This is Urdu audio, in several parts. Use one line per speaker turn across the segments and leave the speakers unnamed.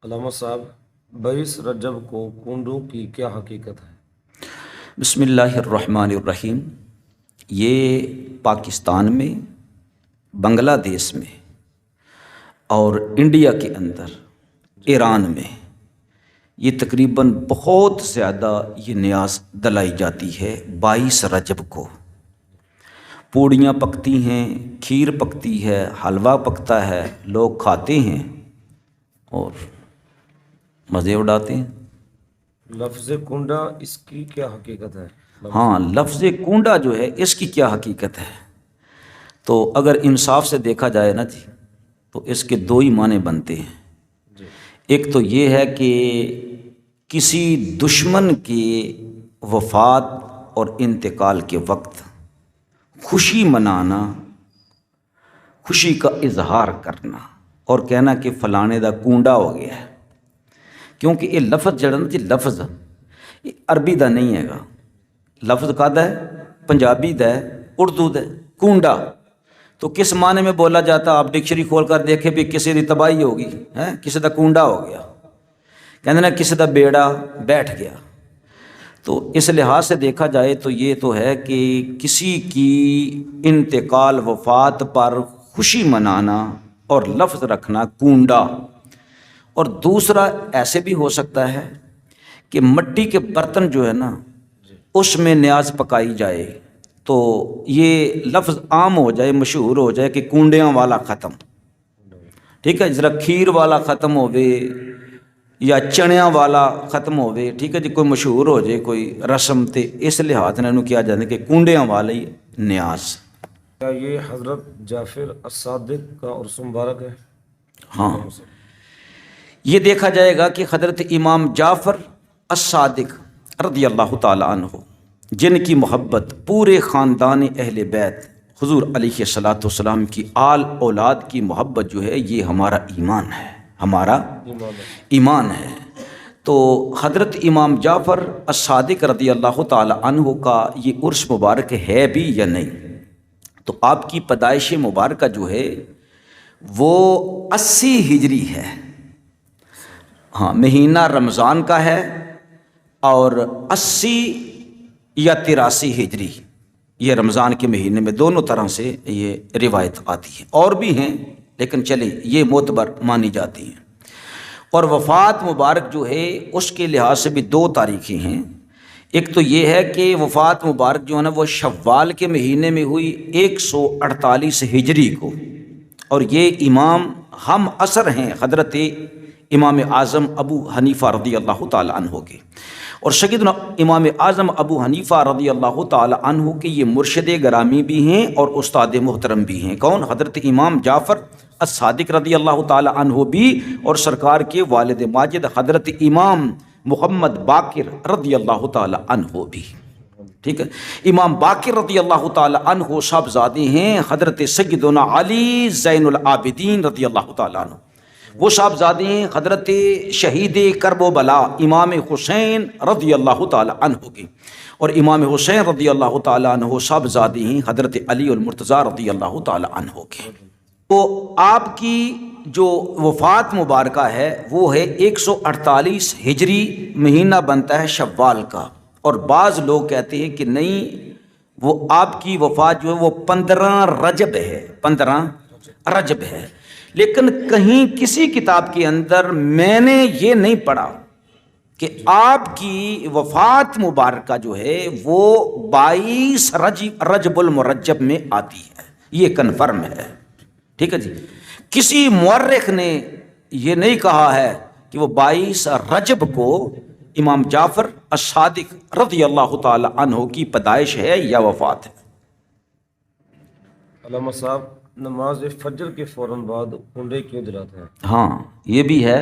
علامہ صاحب 22 رجب کو کنڈوں کی کیا حقیقت ہے؟
بسم اللہ الرحمن الرحیم۔ یہ پاکستان میں، بنگلہ دیش میں اور انڈیا کے اندر، ایران میں یہ تقریباً بہت زیادہ یہ نیاز دلائی جاتی ہے 22 رجب کو۔ پوڑیاں پکتی ہیں، کھیر پکتی ہے، حلوہ پکتا ہے، لوگ کھاتے ہیں اور مزے اڑاتے ہیں۔
لفظ کنڈا اس کی کیا حقیقت ہے؟
ہاں، لفظ کنڈا جو ہے اس کی کیا حقیقت ہے؟ تو اگر انصاف سے دیکھا جائے نا جی، تو اس کے دو ہی معنی بنتے ہیں۔
جی۔
ایک تو یہ ہے کہ کسی دشمن کی وفات اور انتقال کے وقت خوشی منانا، خوشی کا اظہار کرنا اور کہنا کہ فلانے دا کنڈا ہو گیا ہے۔ کیونکہ یہ لفظ جڑا نا جی، لفظ یہ عربی دا نہیں ہے گا، لفظ کا دا ہے، پنجابی دا ہے، اردو دا ہے۔ کنڈا تو کس معنی میں بولا جاتا؟ آپ ڈکشنری کھول کر دیکھیں بھی کسی دی تباہی ہوگی، کسی دا کنڈا ہو گیا، کہتے نا کسی دا بیڑا بیٹھ گیا۔ تو اس لحاظ سے دیکھا جائے تو یہ تو ہے کہ کسی کی انتقال، وفات پر خوشی منانا اور لفظ رکھنا کنڈا۔ اور دوسرا ایسے بھی ہو سکتا ہے کہ مٹی کے برتن جو ہے نا اس میں نیاز پکائی جائے، تو یہ لفظ عام ہو جائے، مشہور ہو جائے کہ کنڈیاں والا ختم، ٹھیک ہے، ذرا کھیر والا ختم ہوئے یا چنیاں والا ختم ہوئے، ٹھیک ہے جی، کوئی مشہور ہو جائے کوئی رسم، تے اس لحاظ نے کیا جاتا کہ کنڈیاں والی نیاز۔
کیا یہ حضرت جعفر الصادق کا عرس مبارک ہے؟
ہاں، یہ دیکھا جائے گا کہ حضرت امام جعفر الصادق رضی اللہ تعالی عنہ، جن کی محبت پورے خاندان اہل بیت حضور علیہ الصلاۃ والسلام کی آل اولاد کی محبت جو ہے، یہ ہمارا ایمان ہے، ہمارا ایمان ہے۔ تو حضرت امام جعفر الصادق رضی اللہ تعالی عنہ کا یہ عرس مبارک ہے بھی یا نہیں؟ تو آپ کی پیدائش مبارکہ جو ہے وہ 80 ہجری ہے، ہاں، مہینہ رمضان کا ہے، اور 80 یا 83 ہجری، یہ رمضان کے مہینے میں دونوں طرح سے یہ روایت آتی ہے، اور بھی ہیں لیکن چلیں یہ معتبر مانی جاتی ہیں۔ اور وفات مبارک جو ہے اس کے لحاظ سے بھی 2 تاریخیں ہیں۔ ایک تو یہ ہے کہ وفات مبارک جو ہے نا وہ شوال کے مہینے میں ہوئی 148 ہجری کو، اور یہ امام ہم عصر ہیں حضرت امام اعظم ابو حنیفہ رضی اللہ تعالی عنہ کے، اور سیدنا امام اعظم ابو حنیفہ رضی اللہ تعالی عنہ کے یہ مرشد گرامی بھی ہیں اور استاد محترم بھی ہیں۔ کون؟ حضرت امام جعفر الصادق رضی اللہ تعالی عنہ بھی، اور سرکار کے والد ماجد حضرت امام محمد باقر رضی اللہ تعالی عنہ بھی، ٹھیک ہے۔ امام باقر رضی اللہ تعالی عنہ صاحبزادے ہیں حضرت سیدنا علی زین العابدین رضی اللہ تعالی عنہ، وہ صاحبزادے ہیں حضرت شہید کرب و بلا امام حسین رضی اللہ تعالی عنہ کے، اور امام حسین رضی اللہ تعالی عنہ صاحبزادے ہیں حضرت علی المرتضیٰ رضی اللہ تعالی عنہ کے۔ تو آپ کی جو وفات مبارکہ ہے وہ ہے 148 ہجری، مہینہ بنتا ہے شوال کا، اور بعض لوگ کہتے ہیں کہ نہیں، وہ آپ کی وفات جو ہے وہ 15 رجب ہے، 15 رجب ہے۔ لیکن کہیں کسی کتاب کے اندر میں نے یہ نہیں پڑھا کہ آپ کی وفات مبارکہ جو ہے وہ 22 رجب المرجب میں آتی ہے، یہ کنفرم ہے، ٹھیک ہے جی۔ کسی مورخ نے یہ نہیں کہا ہے کہ وہ 22 رجب کو امام جعفر الصادق رضی اللہ تعالی عنہ کی پیدائش ہے یا وفات ہے۔
علامہ صاحب نماز فجر کے فوراً بعد کنڈے کیوں جلاتے ہیں؟
ہاں، یہ بھی ہے،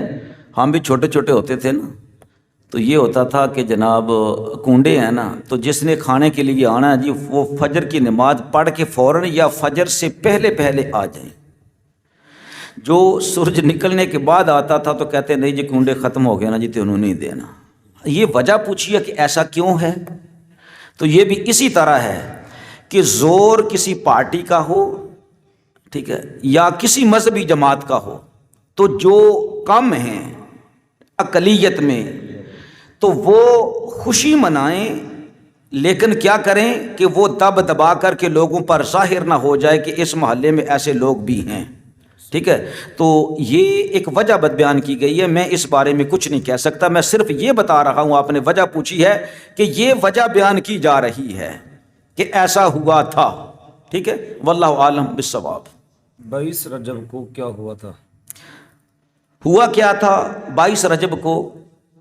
ہم بھی چھوٹے چھوٹے ہوتے تھے نا، تو یہ ہوتا تھا کہ جناب کنڈے ہیں نا، تو جس نے کھانے کے لیے آنا ہے جی، وہ فجر کی نماز پڑھ کے فوراً یا فجر سے پہلے پہلے آ جائیں۔ جو سورج نکلنے کے بعد آتا تھا تو کہتے نہیں جی کنڈے ختم ہو گئے نا جی، تو انہوں نہیں دینا۔ یہ وجہ پوچھیے کہ ایسا کیوں ہے؟ تو یہ بھی اسی طرح ہے کہ زور کسی پارٹی کا ہو، ٹھیک ہے، یا کسی مذہبی جماعت کا ہو، تو جو کم ہیں اقلیت میں، تو وہ خوشی منائیں، لیکن کیا کریں کہ وہ دب دبا کر کے لوگوں پر ظاہر نہ ہو جائے کہ اس محلے میں ایسے لوگ بھی ہیں، ٹھیک ہے۔ تو یہ ایک وجہ بیان کی گئی ہے، میں اس بارے میں کچھ نہیں کہہ سکتا، میں صرف یہ بتا رہا ہوں، آپ نے وجہ پوچھی ہے کہ یہ وجہ بیان کی جا رہی ہے کہ ایسا ہوا تھا، ٹھیک ہے۔ واللہ عالم بالصواب۔
22 رجب کو کیا ہوا تھا؟
ہوا کیا تھا 22 رجب کو؟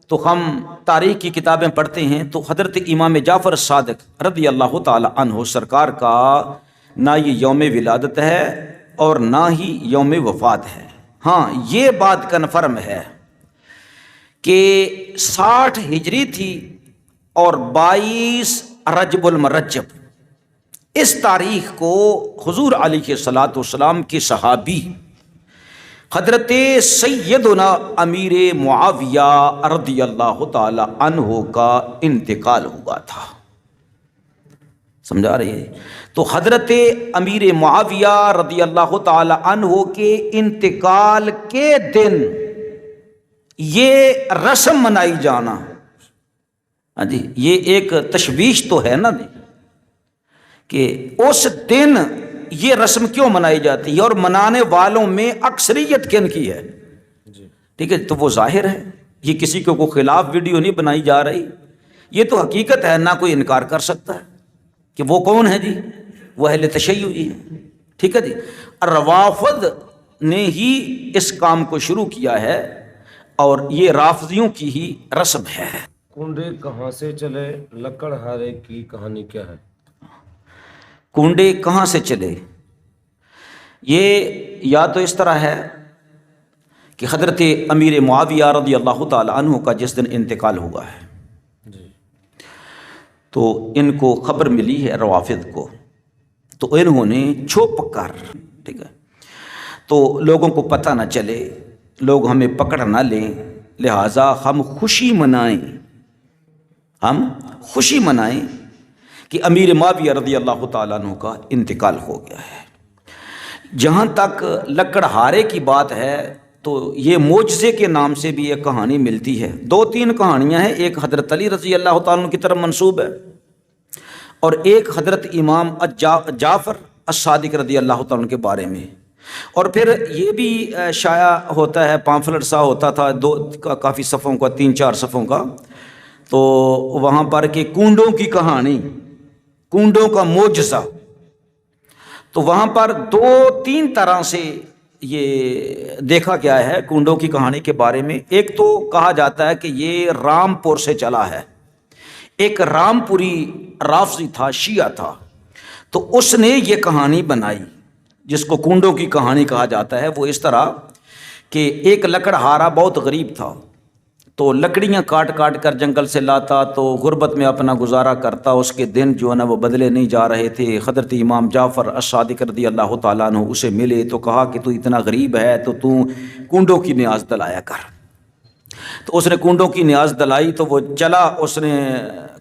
تو ہم تاریخ کی کتابیں پڑھتے ہیں تو حضرت امام جعفر صادق رضی اللہ تعالی عنہ سرکار کا نہ یہ یوم ولادت ہے اور نہ ہی یوم وفات ہے۔ ہاں یہ بات کنفرم ہے کہ 60 ہجری تھی اور 22 رجب المرجب، اس تاریخ کو حضور علیہ الصلاۃ والسلام کے صحابی حضرت سیدنا امیر معاویہ رضی اللہ تعالی عنہ کا انتقال ہوا تھا، سمجھا رہے ہیں؟ تو حضرت امیر معاویہ رضی اللہ تعالی عنہ کے انتقال کے دن یہ رسم منائی جانا، ہاں جی، یہ ایک تشویش تو ہے نا کہ اس دن یہ رسم کیوں منائی جاتی ہے اور منانے والوں میں اکثریت کن کی ہے، ٹھیک ہے۔ تو وہ ظاہر ہے، یہ کسی کو کوئی خلاف ویڈیو نہیں بنائی جا رہی، یہ تو حقیقت ہے، نہ کوئی انکار کر سکتا ہے کہ وہ کون ہے جی، وہ اہل تشیعی ہے، ٹھیک ہے جی۔ روافض نے ہی اس کام کو شروع کیا ہے اور یہ رافضیوں کی ہی رسم ہے۔
کنڈے کہاں سے چلے، لکڑہارے کی کہانی کیا ہے؟
کنڈے کہاں سے چلے، یہ یا تو اس طرح ہے کہ حضرت امیر معاویہ رضی اللہ تعالی عنہ کا جس دن انتقال ہوا ہے تو ان کو خبر ملی ہے روافض کو، تو انہوں نے چھپ کر، ٹھیک ہے، تو لوگوں کو پتہ نہ چلے، لوگ ہمیں پکڑ نہ لیں، لہٰذا ہم خوشی منائیں کہ امیر معاویہ رضی اللہ تعالیٰ عنہ کا انتقال ہو گیا ہے۔ جہاں تک لکڑہارے کی بات ہے تو یہ معجزے کے نام سے بھی ایک کہانی ملتی ہے، 2-3 کہانیاں ہیں، ایک حضرت علی رضی اللہ تعالیٰ عنہ کی طرف منسوب ہے اور ایک حضرت امام جعفر الصادق رضی اللہ تعالیٰ عنہ کے بارے میں، اور پھر یہ بھی شائع ہوتا ہے، پامفلٹ سا ہوتا تھا کافی صفحوں کا، 3-4 صفحوں کا، تو وہاں پر کہ کنڈوں کی کہانی، کنڈوں کا معجزہ، تو وہاں پر 2-3 طرح سے یہ دیکھا گیا ہے کنڈوں کی کہانی کے بارے میں۔ ایک تو کہا جاتا ہے کہ یہ رامپور سے چلا ہے، ایک رامپوری رافضی تھا، شیعہ تھا، تو اس نے یہ کہانی بنائی جس کو کنڈوں کی کہانی کہا جاتا ہے۔ وہ اس طرح کہ ایک لکڑہارا بہت غریب تھا، تو لکڑیاں کاٹ کاٹ کر جنگل سے لاتا، تو غربت میں اپنا گزارا کرتا، اس کے دن جو ہے نا وہ بدلے نہیں جا رہے تھے۔ حضرت امام جعفر الصادق رضی اللہ تعالیٰ عنہ اسے ملے تو کہا کہ تو اتنا غریب ہے تو کنڈوں کی نیاز دلایا کر، تو اس نے کنڈوں کی نیاز دلائی، تو وہ چلا، اس نے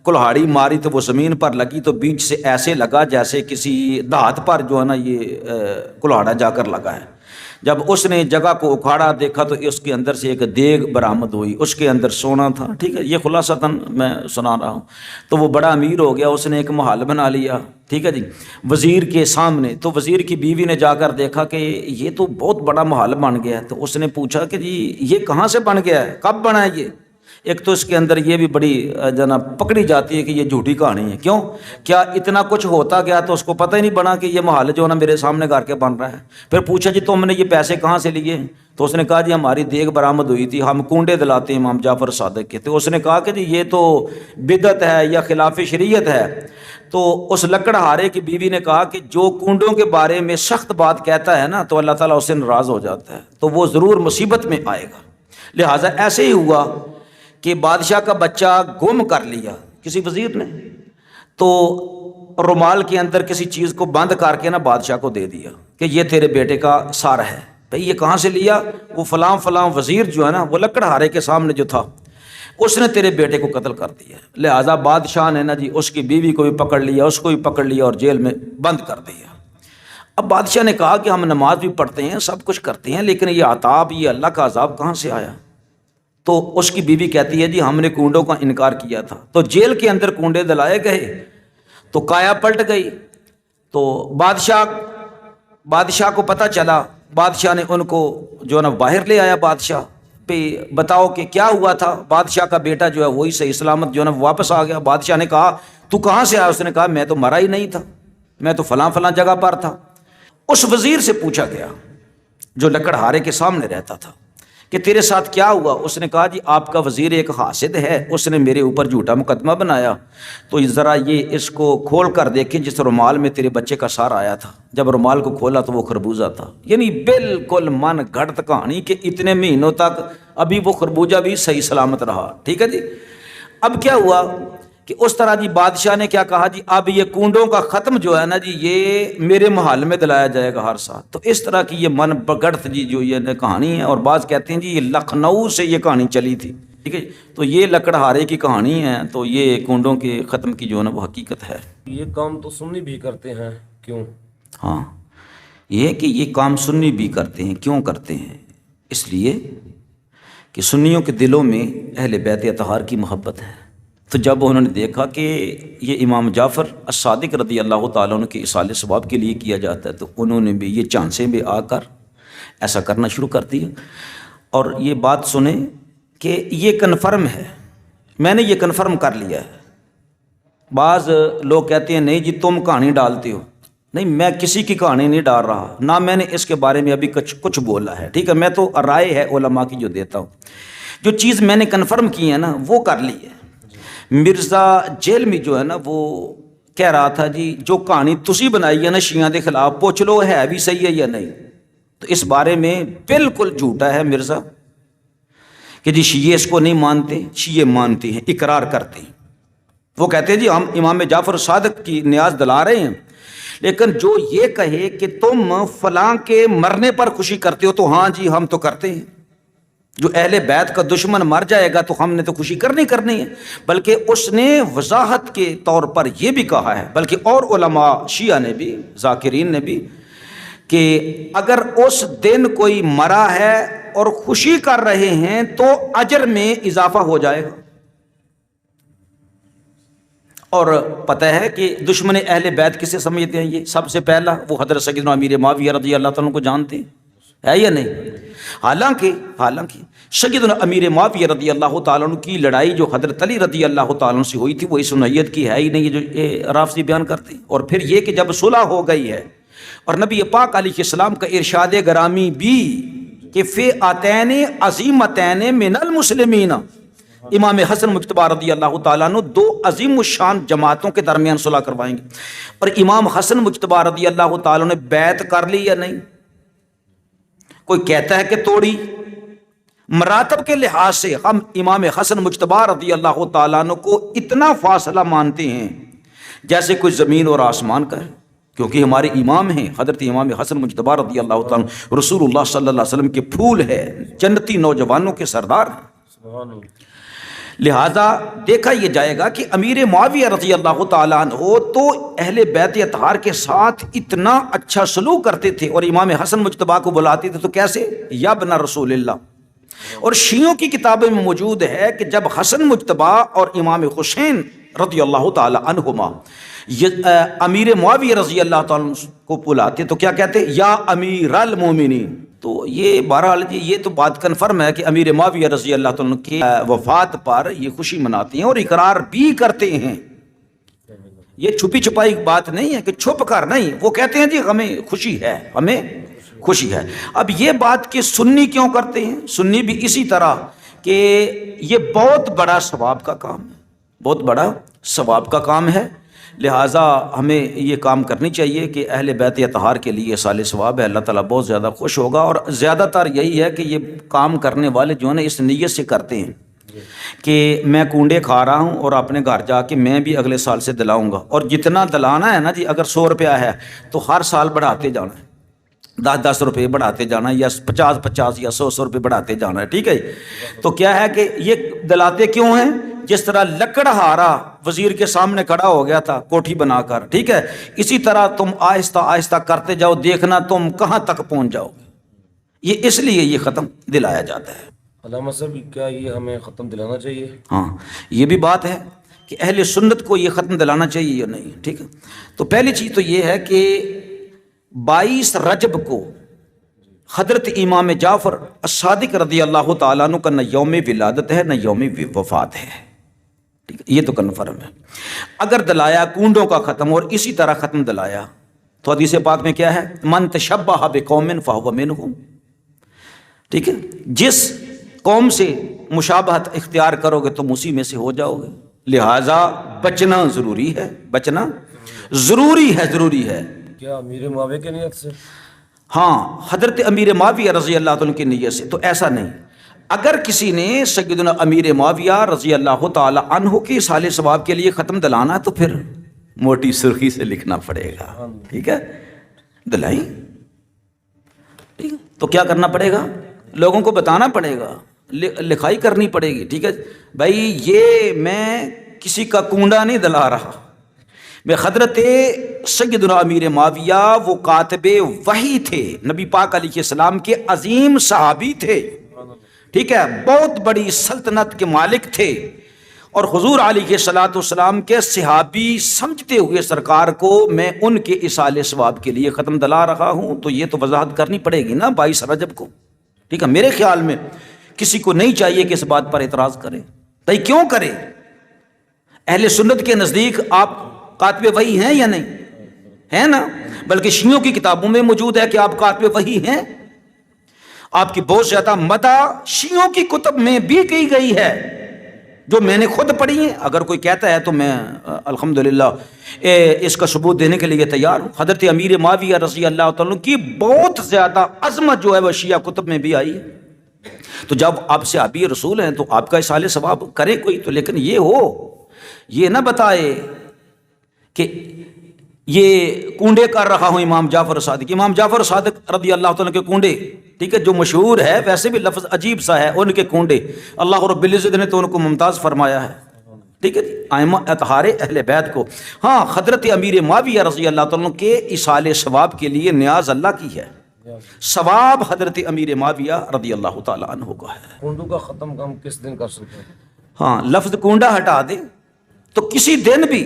کلہاڑی ماری تو وہ زمین پر لگی، تو بیچ سے ایسے لگا جیسے کسی دھات پر جو ہے نا یہ کلہاڑا جا کر لگا ہے۔ جب اس نے جگہ کو اکھاڑا، دیکھا تو اس کے اندر سے ایک دیگ برآمد ہوئی، اس کے اندر سونا تھا، ٹھیک ہے، یہ خلاصتاً میں سنا رہا ہوں۔ تو وہ بڑا امیر ہو گیا، اس نے ایک محل بنا لیا، ٹھیک ہے جی، وزیر کے سامنے۔ تو وزیر کی بیوی نے جا کر دیکھا کہ یہ تو بہت بڑا محل بن گیا ہے، تو اس نے پوچھا کہ جی یہ کہاں سے بن گیا ہے، کب بنا ہے یہ؟ ایک تو اس کے اندر یہ بھی بڑی جناب پکڑی جاتی ہے کہ یہ جھوٹی کہانی ہے، کیوں؟ کیا اتنا کچھ ہوتا گیا تو اس کو پتہ ہی نہیں بنا کہ یہ محل جو ہے نا میرے سامنے گھر کے بن رہا ہے۔ پھر پوچھا جی تم نے یہ پیسے کہاں سے لیے؟ تو اس نے کہا جی ہماری دیگ برآمد ہوئی تھی، ہم کنڈے دلاتے ہیں امام جعفر صادق کے۔ تو اس نے کہا کہ جی یہ تو بدعت ہے یا خلاف شریعت ہے۔ تو اس لکڑہارے کی بیوی نے کہا کہ جو کنڈوں کے بارے میں سخت بات کہتا ہے نا تو اللہ تعالیٰ اس سے ناراض ہو جاتا ہے، تو وہ ضرور مصیبت میں آئے گا۔ لہٰذا ایسے ہی ہوا کہ بادشاہ کا بچہ گم کر لیا کسی وزیر نے، تو رومال کے اندر کسی چیز کو بند کر کے نا بادشاہ کو دے دیا کہ یہ تیرے بیٹے کا سار ہے۔ بھئی یہ کہاں سے لیا؟ وہ فلاں فلاں وزیر جو ہے نا وہ لکڑہارے کے سامنے جو تھا اس نے تیرے بیٹے کو قتل کر دیا۔ لہٰذا بادشاہ نے نا جی اس کی بیوی کو بھی پکڑ لیا، اس کو بھی پکڑ لیا اور جیل میں بند کر دیا۔ اب بادشاہ نے کہا کہ ہم نماز بھی پڑھتے ہیں، سب کچھ کرتے ہیں، لیکن یہ عذاب، یہ اللہ کا عذاب کہاں سے آیا؟ تو اس کی بیوی کہتی ہے جی ہم نے کنڈوں کا انکار کیا تھا، تو جیل کے اندر کنڈے دلائے گئے تو کایا پلٹ گئی، تو بادشاہ کو پتہ چلا، بادشاہ نے ان کو جو ہے نا باہر لے آیا، بادشاہ پہ بتاؤ کہ کیا ہوا تھا۔ بادشاہ کا بیٹا جو ہے وہی صحیح سلامت جو ہے نا واپس آ گیا۔ بادشاہ نے کہا تو کہاں سے آیا؟ اس نے کہا میں تو مرا ہی نہیں تھا، میں تو فلاں فلاں جگہ پر تھا۔ اس وزیر سے پوچھا گیا جو لکڑہارے کے سامنے رہتا تھا کہ تیرے ساتھ کیا ہوا؟ اس نے کہا جی آپ کا وزیر ایک حاسد ہے، اس نے میرے اوپر جھوٹا مقدمہ بنایا، تو ذرا یہ اس کو کھول کر دیکھیں جس رومال میں تیرے بچے کا سار آیا تھا۔ جب رومال کو کھولا تو وہ خربوزہ تھا، یعنی بالکل من گھڑت کہانی کہ اتنے مہینوں تک ابھی وہ خربوزہ بھی صحیح سلامت رہا۔ ٹھیک ہے جی، اب کیا ہوا کہ اس طرح جی بادشاہ نے کیا کہا جی اب یہ کنڈوں کا ختم جو ہے نا جی یہ میرے محل میں دلایا جائے گا ہر سال۔ تو اس طرح کی یہ من بگڑت جی جو یہ کہانی ہے، اور بعض کہتے ہیں جی یہ لکھنؤ سے یہ کہانی چلی تھی۔ ٹھیک ہے، تو یہ لکڑہارے کی کہانی ہے، تو یہ کنڈوں کے ختم کی جو ہے نا وہ حقیقت ہے۔
یہ کام تو سنی بھی کرتے ہیں، کیوں؟
ہاں، یہ کہ یہ کام سنی بھی کرتے ہیں، کیوں کرتے ہیں؟ اس لیے کہ سنیوں کے دلوں میں اہل بیت اطہار کی محبت ہے۔ تو جب انہوں نے دیکھا کہ یہ امام جعفر الصادق رضی اللہ تعالیٰ عنہ کے ایصال ثواب کے لیے کیا جاتا ہے، تو انہوں نے بھی یہ چانسیں بھی آ کر ایسا کرنا شروع کر دیا۔ اور یہ بات سنیں کہ یہ کنفرم ہے، میں نے یہ کنفرم کر لیا ہے۔ بعض لوگ کہتے ہیں نہیں جی تم کہانی ڈالتے ہو، نہیں میں کسی کی کہانی نہیں ڈال رہا، نہ میں نے اس کے بارے میں ابھی کچھ بولا ہے۔ ٹھیک ہے، میں تو رائے ہے علماء کی جو دیتا ہوں، جو چیز میں نے کنفرم کی ہے نا وہ کر لی ہے۔ مرزا جیل میں جو ہے نا وہ کہہ رہا تھا جی جو کہانی تسی بنائی ہے نا شیعہ کے خلاف پوچھ لو ہے بھی صحیح ہے یا نہیں، تو اس بارے میں بالکل جھوٹا ہے مرزا کہ جی شیعہ اس کو نہیں مانتے، شیعہ مانتے ہیں، اقرار کرتے ہیں۔ وہ کہتے ہیں جی ہم امام جعفر صادق کی نیاز دلا رہے ہیں، لیکن جو یہ کہے کہ تم فلاں کے مرنے پر خوشی کرتے ہو تو ہاں جی ہم تو کرتے ہیں۔ جو اہل بیت کا دشمن مر جائے گا تو ہم نے تو خوشی کرنی ہے، بلکہ اس نے وضاحت کے طور پر یہ بھی کہا ہے، بلکہ اور علماء شیعہ نے بھی، ذاکرین نے بھی، کہ اگر اس دن کوئی مرا ہے اور خوشی کر رہے ہیں تو اجر میں اضافہ ہو جائے گا۔ اور پتہ ہے کہ دشمن اہل بیت کسے سمجھتے ہیں؟ یہ سب سے پہلا وہ حضرت سیدنا امیر معاویہ رضی اللہ تعالیٰ کو جانتے ہیں، ہے یا نہیں؟ حالانکہ سیدنا امیر معاویہ رضی اللہ تعالیٰ عنہ کی لڑائی جو حضرت علی رضی اللہ تعالیٰ عنہ سے ہوئی تھی وہ اس نوعیت کی ہے ہی نہیں جو رافضی بیان کرتے ہیں۔ اور پھر یہ کہ جب صلح ہو گئی ہے اور نبی پاک علیہ السلام کا ارشاد گرامی بھی کہ فئتین عظیمتین من المسلمین، امام حسن مجتبی رضی اللہ تعالیٰ عنہ دو عظیم الشان جماعتوں کے درمیان صلح کروائیں گے، اور امام حسن مجتبی رضی اللہ تعالیٰ نے بیعت کر لی یا نہیں؟ کوئی کہتا ہے کہ توڑی۔ مراتب کے لحاظ سے ہم امام حسن مجتبی رضی اللہ تعالیٰ عنہ کو اتنا فاصلہ مانتے ہیں جیسے کوئی زمین اور آسمان کا ہے، کیونکہ ہمارے امام ہیں حضرت امام حسن مجتبی رضی اللہ تعالیٰ عنہ، رسول اللہ صلی اللہ علیہ وسلم کے پھول ہے، جنتی نوجوانوں کے سردار ہیں۔
سبحان اللہ۔
لہذا دیکھا یہ جائے گا کہ امیر معاویہ رضی اللہ تعالیٰ عنہ تو اہل بیت اطہار کے ساتھ اتنا اچھا سلوک کرتے تھے، اور امام حسن مجتبی کو بلاتے تھے تو کیسے؟ یا ابن رسول اللہ۔ اور شیعوں کی کتابیں میں موجود ہے کہ جب حسن مجتبی اور امام حسین رضی اللہ تعالیٰ عنہما امیر معاویہ رضی اللہ تعالیٰ عنہ کو بلاتے تو کیا کہتے؟ یا امیر المومنین۔ تو یہ بہرحال یہ تو بات کنفرم ہے کہ امیر معاویہ رضی اللہ تعالیٰ عنہ کی وفات پر یہ خوشی مناتے ہیں اور اقرار بھی کرتے ہیں۔ یہ چھپی چھپائی بات نہیں ہے کہ چھپ کر نہیں، وہ کہتے ہیں جی ہمیں خوشی ہے، ہمیں خوشی ہے۔ اب یہ بات کہ سنی کیوں کرتے ہیں؟ سنی بھی اسی طرح کہ یہ بہت بڑا ثواب کا کام ہے، بہت بڑا ثواب کا کام ہے، لہٰذا ہمیں یہ کام کرنی چاہیے کہ اہل بیت اطہار کے لیے سال ثواب ہے، اللہ تعالیٰ بہت زیادہ خوش ہوگا۔ اور زیادہ تر یہی ہے کہ یہ کام کرنے والے جو ہے نا اس نیت سے کرتے ہیں کہ میں کنڈے کھا رہا ہوں اور اپنے گھر جا کے میں بھی اگلے سال سے دلاؤں گا، اور جتنا دلانا ہے نا جی، اگر 100 روپیہ ہے تو ہر سال بڑھاتے جانا ہے، 10 روپے بڑھاتے جانا ہے، یا 50 یا 100 روپے بڑھاتے جانا ہے۔ ٹھیک ہے، تو کیا ہے کہ یہ دلاتے کیوں ہیں؟ جس طرح لکڑہارا وزیر کے سامنے کھڑا ہو گیا تھا کوٹھی بنا کر، ٹھیک ہے، اسی طرح تم آہستہ آہستہ کرتے جاؤ، دیکھنا تم کہاں تک پہنچ جاؤ گے۔ یہ اس لیے یہ ختم دلایا جاتا ہے۔
علامہ صاحب کیا یہ ہمیں ختم دلانا چاہیے؟
ہاں یہ بھی بات ہے کہ اہل سنت کو یہ ختم دلانا چاہیے یا نہیں. ٹھیک ہے، تو پہلی چیز تو یہ ہے کہ 22 رجب کو حضرت امام جعفر الصادق رضی اللہ تعالیٰ عنہ کا نہ یوم ولادت ہے نہ یوم وفات ہے. ٹھیک ہے، یہ تو کنفرم ہے. اگر دلایا کنڈوں کا ختم اور اسی طرح ختم دلایا تو حدیث پاک میں کیا ہے؟ من تشبہ بقوم فہو منہم. ٹھیک ہے، جس قوم سے مشابہت اختیار کرو گے تم اسی میں سے ہو جاؤ گے. لہٰذا بچنا ضروری ہے، بچنا ضروری ہے.
کیا امیر معاویہ کی نیت سے؟
ہاں، حضرت امیر معاویہ رضی اللہ عنہ کی نیت سے تو ایسا نہیں. اگر کسی نے سیدنا امیر معاویہ رضی اللہ تعالی عنہ کی اصحال ثواب کے لیے ختم دلانا تو پھر موٹی سرخی سے لکھنا پڑے گا. ٹھیک ہے، دلائیں. ٹھیک ہے، تو کیا کرنا پڑے گا؟ لوگوں کو بتانا پڑے گا، لکھائی کرنی پڑے گی. ٹھیک ہے بھائی، یہ میں کسی کا کنڈا نہیں دلا رہا، میں حضرت سیدنا امیر معاویہ وہ کاتب وحی تھے، نبی پاک علیہ السلام کے عظیم صحابی تھے. ٹھیک ہے، بہت بڑی سلطنت کے مالک تھے، اور حضور علیہ السلام کے صحابی سمجھتے ہوئے سرکار کو میں ان کے اصحال ثواب کے لیے ختم دلا رہا ہوں. تو یہ تو وضاحت کرنی پڑے گی نا 22 رجب کو. ٹھیک ہے، میرے خیال میں کسی کو نہیں چاہیے کہ اس بات پر اعتراض کرے. بھائی کیوں کرے؟ اہل سنت کے نزدیک آپ کاتب وحی ہیں یا نہیں؟ ہیں نا. بلکہ شیعوں کی کتابوں میں موجود ہے کہ آپ کاتب وحی ہیں. آپ کی بہت زیادہ مدح شیعوں کی کتب میں بھی کی گئی ہے جو میں نے خود پڑھی ہیں. اگر کوئی کہتا ہے تو میں الحمدللہ اس کا ثبوت دینے کے لیے تیار ہوں. حضرت امیر معاویہ رضی اللہ تعالیٰ کی بہت زیادہ عظمت جو ہے وہ شیعہ کتب میں بھی آئی ہے. تو جب آپ صحابی رسول ہیں تو آپ کا اصحال ثواب کرے کوئی تو، لیکن یہ نہ بتائے کہ یہ کنڈے کر رہا ہوں امام جعفر صادق. امام جعفر صادق رضی اللہ تعالیٰ کے کنڈے، ٹھیک ہے، جو مشہور ہے، ویسے بھی لفظ عجیب سا ہے، ان کے کنڈے اللہ رب العزت نے تو ان کو ممتاز فرمایا ہے. ٹھیک ہے، ائمہ اطہار اہل بیت کو. ہاں، حضرت امیر معاویہ رضی اللہ تعالیٰ کے اصحال ثواب کے لیے نیاز اللہ کی ہے. ثواب حضرت امیر معاویہ رضی اللہ تعالیٰ عنہ کا ہے.
کنڈوں کا ختم ہم کس دن کر سکتے ہیں؟
ہاں، لفظ کنڈا ہٹا دیں تو کسی دن بھی،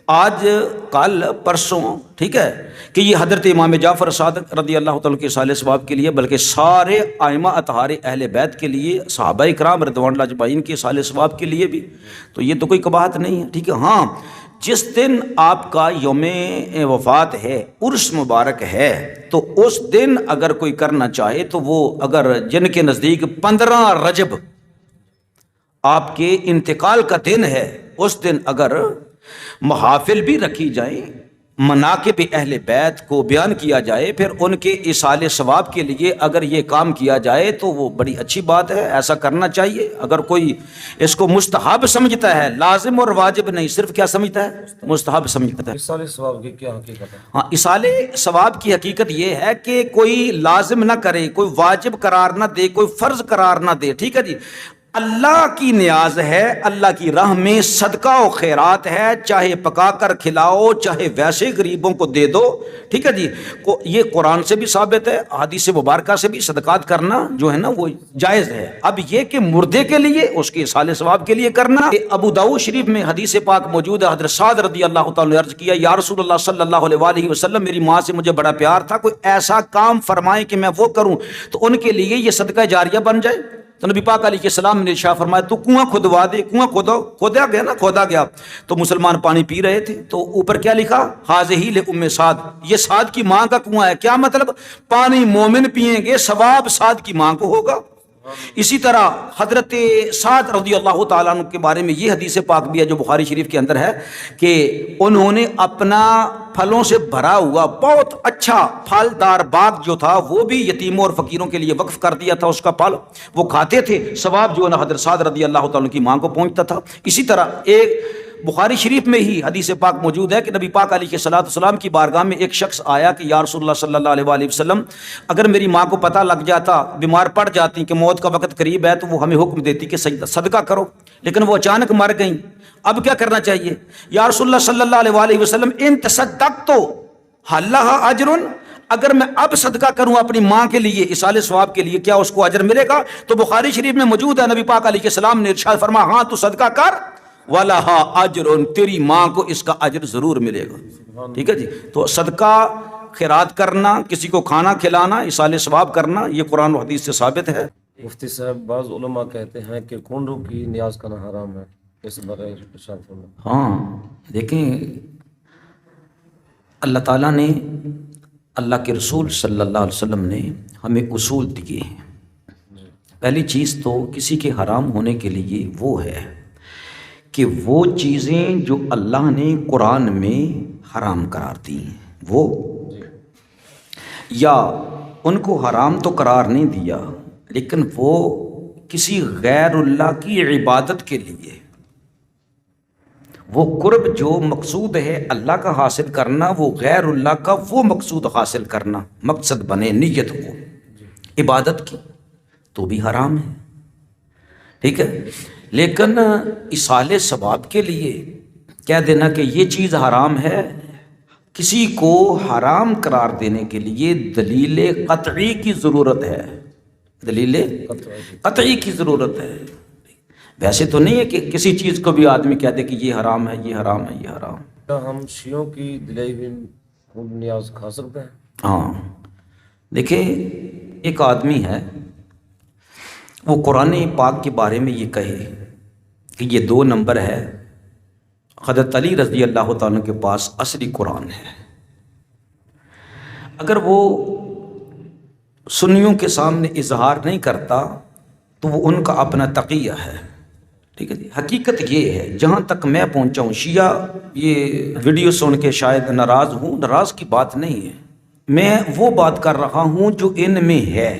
آج کل پرسوں، ٹھیک ہے، کہ یہ حضرت امام جعفر صادق رضی اللہ تعالیٰ کے اصحال ثواب کے لیے، بلکہ سارے ائمہ اطہار اہل بیت کے لیے، صحابہ کرام رضوان اللہ اجمعین کے اصحال ثواب کے لیے بھی، تو یہ تو کوئی قباحت نہیں ہے. ٹھیک ہے. ہاں، جس دن آپ کا یوم وفات ہے، عرس مبارک ہے، تو اس دن اگر کوئی کرنا چاہے تو وہ، اگر جن کے نزدیک 15 رجب آپ کے انتقال کا دن ہے، اس دن اگر محافل بھی رکھی جائیں، مناقب اہل بیت کو بیان کیا جائے، پھر ان کے اصحال ثواب کے لیے اگر یہ کام کیا جائے تو وہ بڑی اچھی بات ہے، ایسا کرنا چاہیے. اگر کوئی اس کو مستحب سمجھتا ہے، لازم اور واجب نہیں، صرف کیا سمجھتا ہے؟ مستحب سمجھتا ہے.
اصحال ثواب کی کیا حقیقت ہے؟
ہاں، اصحال ثواب کی حقیقت یہ ہے کہ کوئی لازم نہ کرے، کوئی واجب قرار نہ دے، کوئی فرض قرار نہ دے. ٹھیک ہے جی. اللہ کی نیاز ہے، اللہ کی راہ میں صدقہ و خیرات ہے، چاہے پکا کر کھلاؤ، چاہے ویسے غریبوں کو دے دو. ٹھیک ہے جی. یہ قرآن سے بھی ثابت ہے، حدیث مبارکہ سے بھی صدقات کرنا جو ہے نا وہ جائز ہے. اب یہ کہ مردے کے لیے، اس کے اصحال ثواب کے لیے کرنا، ابو داؤد شریف میں حدیث پاک موجود ہے. حضرت سعد رضی اللہ تعالیٰ نے عرض کیا، یا رسول اللہ صلی اللہ علیہ وآلہ وسلم، میری ماں سے مجھے بڑا پیار تھا، کوئی ایسا کام فرمائیں کہ میں وہ کروں تو ان کے لیے یہ صدقہ جاریہ بن جائے. تو نبی پاک علیہ السلام نے ارشاد فرمایا، تو کنواں کھدوا دے. کنواں کھودا گیا تو مسلمان پانی پی رہے تھے، تو اوپر کیا لکھا؟ حاذہ لأم سعد، یہ سعد کی ماں کا کنواں ہے. کیا مطلب؟ پانی مومن پیئیں گے، ثواب سعد کی ماں کو ہوگا. اسی طرح حضرت سعد رضی اللہ تعالیٰ عنہ کے بارے میں یہ حدیث پاک بھی ہے جو بخاری شریف کے اندر ہے کہ انہوں نے اپنا پھلوں سے بھرا ہوا بہت اچھا پھلدار باغ جو تھا وہ بھی یتیموں اور فقیروں کے لیے وقف کر دیا تھا. اس کا پھل وہ کھاتے تھے، ثواب جو ہے نا حضرت سعد رضی اللہ تعالیٰ عنہ کی ماں کو پہنچتا تھا. اسی طرح ایک بخاری شریف میں ہی حدیث پاک موجود ہے کہ نبی پاک علیہ السلام کی بارگاہ میں ایک شخص آیا کہ یا رسول اللہ صلی اللہ علیہ وآلہ وسلم، اگر میری ماں کو پتہ لگ جاتا، بیمار پڑ جاتی کہ موت کا وقت قریب ہے، تو وہ ہمیں حکم دیتی کہ صدقہ کرو، لیکن وہ اچانک مر گئیں، اب کیا کرنا چاہیے؟ یا رسول اللہ صلی اللہ علیہ وآلہ وسلم، ان تصدقت تو ہل لہا اجر، اگر میں اب صدقہ کروں اپنی ماں کے لیے اصال ثواب کے لیے، کیا اس کو اجر ملے گا؟ تو بخاری شریف میں موجود ہے، نبی پاک علیہ السلام نے ارشاد فرمایا ہاں تو صدقہ کر، وَلَهَا أَجْرٌ، تیری ماں کو اس کا اجر ضرور ملے گا۔ ٹھیک ہے جی، تو صدقہ خیرات کرنا، کسی کو کھانا کھلانا، اصال ثواب کرنا، یہ قرآن و حدیث سے ثابت ہے۔
مفتی صاحب، بعض علماء کہتے ہیں کہ کنڈوں کی نیاز کرنا حرام ہے، اس بغیر ارشاد فرمائیں۔
ہاں دیکھیں، اللہ تعالیٰ نے، اللہ کے رسول صلی اللہ علیہ وسلم نے ہمیں اصول دیے ہیں۔ پہلی چیز تو کسی کے حرام ہونے کے لیے وہ ہے کہ وہ چیزیں جو اللہ نے قرآن میں حرام قرار دی ہیں، وہ یا ان کو حرام تو قرار نہیں دیا لیکن وہ کسی غیر اللہ کی عبادت کے لیے، وہ قرب جو مقصود ہے اللہ کا حاصل کرنا، وہ غیر اللہ کا وہ مقصود حاصل کرنا مقصد بنے نیت کو عبادت کی، تو بھی حرام ہے۔ ٹھیک ہے، لیکن اصال ثواب کے لیے کہہ دینا کہ یہ چیز حرام ہے، کسی کو حرام قرار دینے کے لیے دلیل قطعی کی ضرورت ہے، دلیل قطعی کی ضرورت ہے۔ ویسے تو نہیں ہے کہ کسی چیز کو بھی آدمی کہہ دے کہ یہ حرام ہے، یہ حرام ہے، یہ حرام۔
کیا ہم شیعوں کی دلائی ہوئی خون نیاز کھا سکتے ہیں؟
ہاں دیکھیں، ایک آدمی ہے وہ قرآن پاک کے بارے میں یہ کہے کہ یہ 2 نمبر ہے، حضرت علی رضی اللہ تعالیٰ کے پاس اصلی قرآن ہے، اگر وہ سنیوں کے سامنے اظہار نہیں کرتا تو وہ ان کا اپنا تقیہ ہے۔ ٹھیک ہے جی، حقیقت یہ ہے، جہاں تک میں پہنچا ہوں، شیعہ یہ ویڈیو سن کے شاید ناراض ہوں، ناراض کی بات نہیں ہے، میں وہ بات کر رہا ہوں جو ان میں ہے۔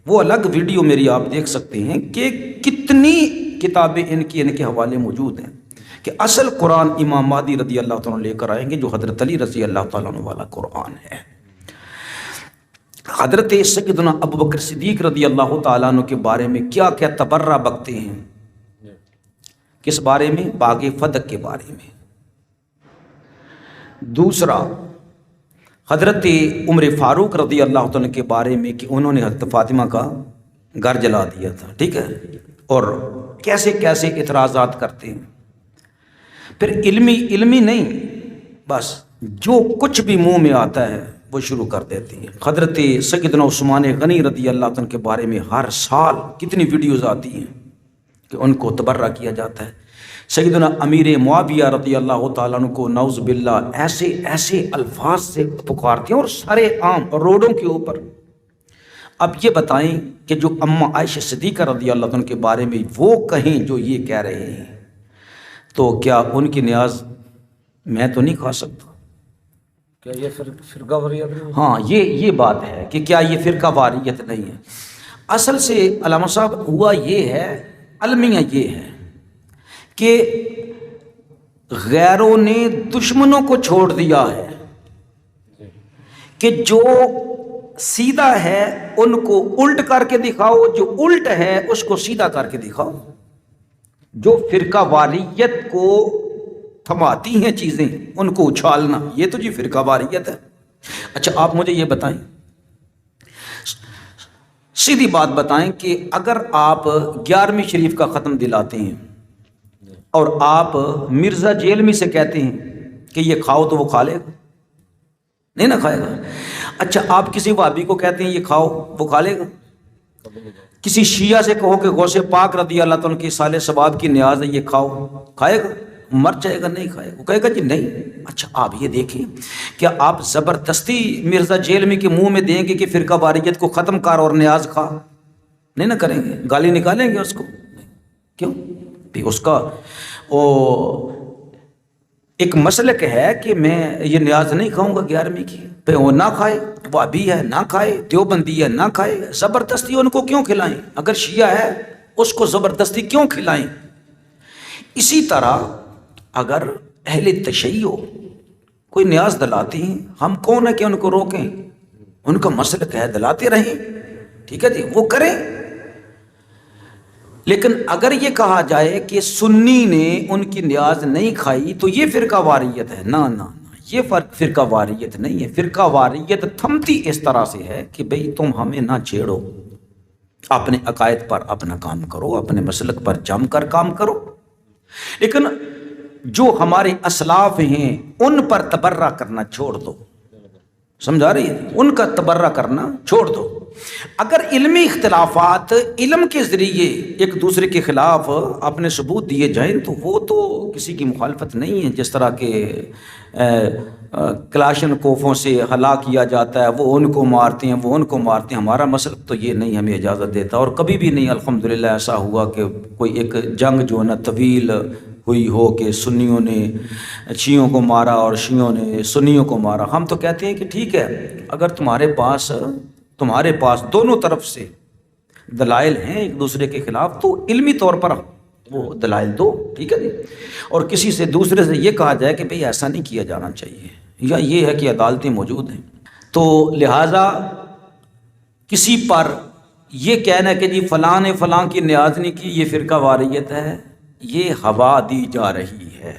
وہ الگ ویڈیو میری آپ دیکھ سکتے ہیں کہ کتنی کتابیں ان کے حوالے موجود ہیں کہ اصل قرآن امام مہدی رضی اللہ تعالیٰ لے کر آئیں گے، جو حضرت علی رضی اللہ تعالیٰ عنہ والا قرآن ہے۔ حضرت سیدنا ابوبکر صدیق رضی اللہ تعالیٰ عنہ کے بارے میں کیا کیا تبرہ بکتے ہیں، کس بارے میں؟ باغ فدق کے بارے میں۔ دوسرا، حضرت عمر فاروق رضی اللہ تعالیٰ کے بارے میں کہ انہوں نے حضرت فاطمہ کا گھر جلا دیا تھا۔ ٹھیک ہے، اور کیسے کیسے اعتراضات کرتے ہیں۔ پھر علمی نہیں، بس جو کچھ بھی منہ میں آتا ہے وہ شروع کر دیتے ہیں۔ حضرت سیدنا عثمان غنی رضی اللہ عنہ کے بارے میں ہر سال کتنی ویڈیوز آتی ہیں کہ ان کو تبرہ کیا جاتا ہے۔ سیدنا امیر معاویہ رضی اللہ تعالیٰ عنہ کو نعوذ باللہ ایسے ایسے الفاظ سے پکارتے ہیں اور سارے عام روڈوں کے اوپر۔ اب یہ بتائیں کہ جو اماں عائشہ صدیقہ رضی اللہ عنہ کے بارے میں وہ کہیں جو یہ کہہ رہے ہیں، تو کیا ان کی نیاز میں تو نہیں کھا سکتا؟
کیا یہ فرقہ واریت نہیں؟
ہاں، یہ بات ہے کہ کیا یہ فرقہ واریت نہیں ہے؟ اصل سے علامہ صاحب ہوا یہ ہے، المیہ یہ ہے کہ غیروں نے دشمنوں کو چھوڑ دیا ہے کہ جو سیدھا ہے ان کو الٹ کر کے دکھاؤ، جو الٹ ہے اس کو سیدھا کر کے دکھاؤ۔ جو فرقہ واریت کو تھماتی ہیں چیزیں، ان کو اچھالنا، یہ تو جی فرقہ واریت ہے۔ اچھا آپ مجھے یہ بتائیں، سیدھی بات بتائیں کہ اگر آپ 11ویں شریف کا ختم دلاتے ہیں اور آپ مرزا جیلمی سے کہتے ہیں کہ یہ کھاؤ تو وہ کھا لے گا؟ نہیں نہ کھائے گا۔ اچھا آپ کسی وہابی کو کہتے ہیں یہ کھاؤ، وہ کھا لے گا؟ کسی شیعہ سے کہو کہ غوث پاک رضی اللہ تعالیٰ کی سال ثواب کی نیاز ہے، یہ کھاؤ، کھائے گا؟ مر جائے گا، نہیں کھائے گا، وہ کہے گا جی نہیں۔ اچھا آپ یہ دیکھیں، کیا آپ زبردستی مرزا جیلمی کے منہ میں دیں گے کہ فرقہ واریت کو ختم کر اور نیاز کھا؟ نہیں نہ کریں گے، گالی نکالیں گے اس کو، کیوں؟ بھی اس کا ایک مسلک ہے کہ میں یہ نیاز نہیں کھاؤں گا 11ویں کی، پہ وہ نہ کھائے، وہابی ہے نہ کھائے، دیوبندی ہے نہ کھائے، زبردستی ان کو کیوں کھلائیں؟ اگر شیعہ ہے اس کو زبردستی کیوں کھلائیں؟ اسی طرح اگر اہل تشیع کوئی نیاز دلاتی ہیں، ہم کون ہیں کہ ان کو روکیں؟ ان کا مسلک ہے، دلاتے رہیں، ٹھیک ہے جی، وہ کریں۔ لیکن اگر یہ کہا جائے کہ سنی نے ان کی نیاز نہیں کھائی تو یہ فرقہ واریت ہے، نہ نہ، یہ فرق فرقہ واریت نہیں ہے. فرقہ واریت تھمتی اس طرح سے ہے کہ بھئی تم ہمیں نہ چھیڑو، اپنے عقائد پر اپنا کام کرو، اپنے مسلک پر جم کر کام کرو، لیکن جو ہمارے اسلاف ہیں ان پر تبرہ کرنا چھوڑ دو. سمجھا رہی ہے؟ ان کا تبرہ کرنا چھوڑ دو. اگر علمی اختلافات علم کے ذریعے ایک دوسرے کے خلاف اپنے ثبوت دیے جائیں تو وہ تو کسی کی مخالفت نہیں ہے. جس طرح کہ کلاشن کوفوں سے ہلاک کیا جاتا ہے، وہ ان کو مارتے ہیں، وہ ان کو مارتے ہیں، ہمارا مسلک تو یہ نہیں ہمیں اجازت دیتا. اور کبھی بھی نہیں الحمدللہ ایسا ہوا کہ کوئی ایک جنگ جو ہے نا طویل ہوئی ہو کہ سنیوں نے شیعوں کو مارا اور شیعوں نے سنیوں کو مارا. ہم تو کہتے ہیں کہ ٹھیک ہے، اگر تمہارے پاس دونوں طرف سے دلائل ہیں ایک دوسرے کے خلاف تو علمی طور پر وہ دلائل دو، ٹھیک ہے جی. اور کسی سے دوسرے سے یہ کہا جائے کہ بھئی ایسا نہیں کیا جانا چاہیے، یا یہ ہے کہ عدالتیں موجود ہیں، تو لہٰذا کسی پر یہ کہنا کہ جی فلاں نے فلاں کی نیاز نہیں کی، یہ فرقہ واریت ہے، یہ ہوا دی جا رہی ہے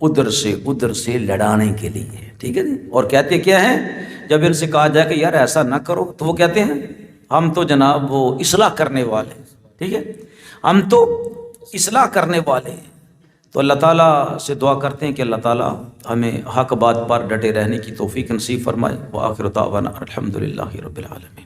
ادھر سے لڑانے کے لیے، ٹھیک ہے جی. اور کہتے کیا ہیں جب ان سے کہا جائے کہ یار ایسا نہ کرو تو وہ کہتے ہیں ہم تو جناب وہ اصلاح کرنے والے، ٹھیک ہے، ہم تو اصلاح کرنے والے ہیں. تو اللہ تعالیٰ سے دعا کرتے ہیں کہ اللہ تعالیٰ ہمیں حق بات پر ڈٹے رہنے کی توفیق نصیب فرمائے. وآخر دعوانا الحمدللہ رب العالمین.